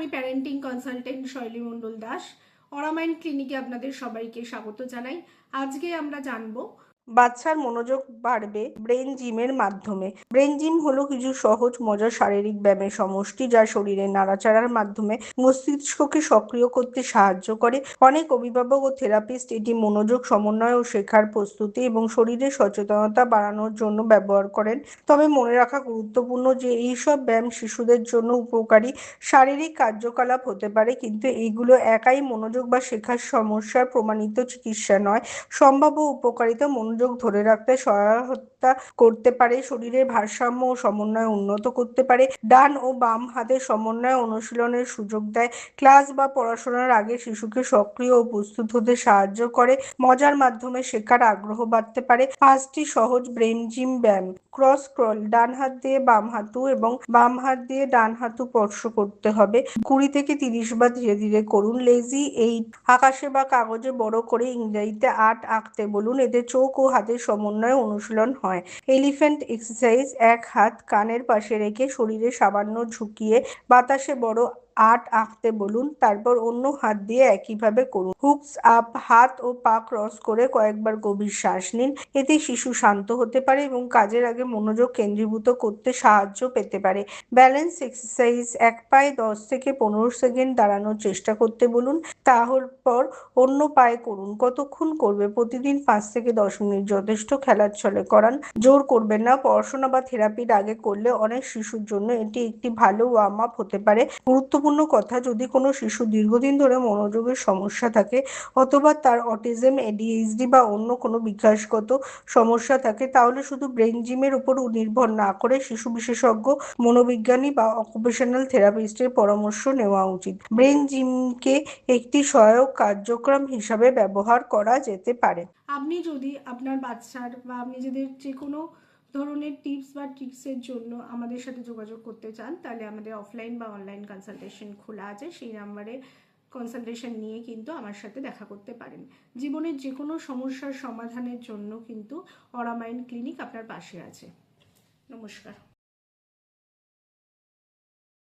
আমি parenting consultant শৈলী মণ্ডল দাস। অরামাইন্ড ক্লিনিকে আপনাদের সবাইকে স্বাগত জানাই। আজকে আমরা জানবো বাচ্চার মনোযোগ বাড়বে ব্রেন জিমের মাধ্যমে। ব্রেন জিম হলো কিছু সহজ মজার শারীরিক ব্যায়ামের সমষ্টি যা শরীরের নাড়াচাড়ার মাধ্যমে মস্তিষ্ককে সক্রিয় করতে সাহায্য করে। অনেক অভিভাবক ও থেরাপিস্ট এটি মনোযোগ সমন্বয় ও শেখার প্রস্তুতি এবং শরীরের সচেতনতা বাড়ানোর জন্য ব্যবহার করেন। তবে মনে রাখা গুরুত্বপূর্ণ যে এইসব ব্যায়াম শিশুদের জন্য উপকারী শারীরিক কার্যকলাপ হতে পারে, কিন্তু এইগুলো একাই মনোযোগ বা শেখার সমস্যার প্রমাণিত চিকিৎসা নয়। সম্ভাব্য উপকারিতা মনোযোগ ধরে রাখতে সহায়তা করতে পারে, শরীরের ভারসাম্য ও সমন্বয় উন্নত করতে পারে, ডান ও বাম হাতের সমন্বয় অনুশীলনের সুযোগ দেয়, ক্লাস বা পড়াশোনার আগে শিশুকে সক্রিয় ও প্রস্তুত হতে সাহায্য করে, মজার মাধ্যমে শেখার আগ্রহ বাড়তে পারে। 5টি সহজ ব্রেন জিম ব্যায়াম। ক্রস ক্রল, ডান হাত দিয়ে বাম হাঁটু এবং বাম হাত দিয়ে ডান হাঁটু স্পর্শ করতে হবে। 20 থেকে 30 বার ধীরে ধীরে করুন। লেজি 8, আকাশে বা কাগজে বড় করে ইংরেজিতে 8 আঁকতে বলুন, এতে চোখ ও হাতের সমন্বয় অনুশীলন হয়। এলিফ্যান্ট এক্সারসাইজ, এক হাত কানের পাশে রেখে শরীরে সামান্য ঝুঁকিয়ে বাতাসে বড় 8 আঁকতে বলুন, তারপর অন্য হাত দিয়ে একইভাবে করুন। হুকস আপ, হাত ও পা ক্রস করে কয়েকবার গভীর শ্বাস নিন, এতে শিশু শান্ত হতে পারে এবং কাজের আগে মনোযোগ কেন্দ্রীভূত করতে সাহায্য পেতে পারে। ব্যালেন্স এক্সারসাইজ, এক পায়ে 10 থেকে 15 সেকেন্ড দাঁড়ানোর চেষ্টা করতে বলুন, তারপর অন্য পায়ে করুন। কতক্ষণ করবে? প্রতিদিন 5 থেকে 10 মিনিট যথেষ্ট। খেলার ছলে করান, জোর করবেন না। পড়াশোনা বা থেরাপির আগে করলে অনেক শিশুর জন্য এটি একটি ভালো ওয়ার্ম আপ হতে পারে। গুরুত্বপূর্ণ কথা, যদি কোনো শিশু দীর্ঘদিন ধরে মনোযোগের সমস্যা থাকে অথবা তার অটিজম, এডিএইচডি বা অন্য কোনো বিকাশগত সমস্যা থাকে, তাহলে শুধু ব্রেন জিমের উপর নির্ভর না করে শিশু বিশেষজ্ঞ, মনোবিজ্ঞানী বা অকুপেশনাল থেরাপিস্টের পরামর্শ নেওয়া উচিত। ব্রেন জিমকে একটি সহায়ক কার্যক্রম হিসাবে ব্যবহার করা যেতে পারে। আপনি যদি আপনার বাচ্চার বা আপনি যদি যে কোনো ধরনের টিপস বা ট্রিক্সের জন্য আমাদের সাথে যোগাযোগ করতে চান, তাহলে আমাদের অফলাইন বা অনলাইন কনসালটেশন খোলা আছে। সেই নাম্বারে কনসালটেশন নিয়ে কিন্তু আমার সাথে দেখা করতে পারেন। জীবনের যে কোনো সমস্যার সমাধানের জন্য কিন্তু অরামাইন্ড ক্লিনিক আপনার পাশে আছে। নমস্কার।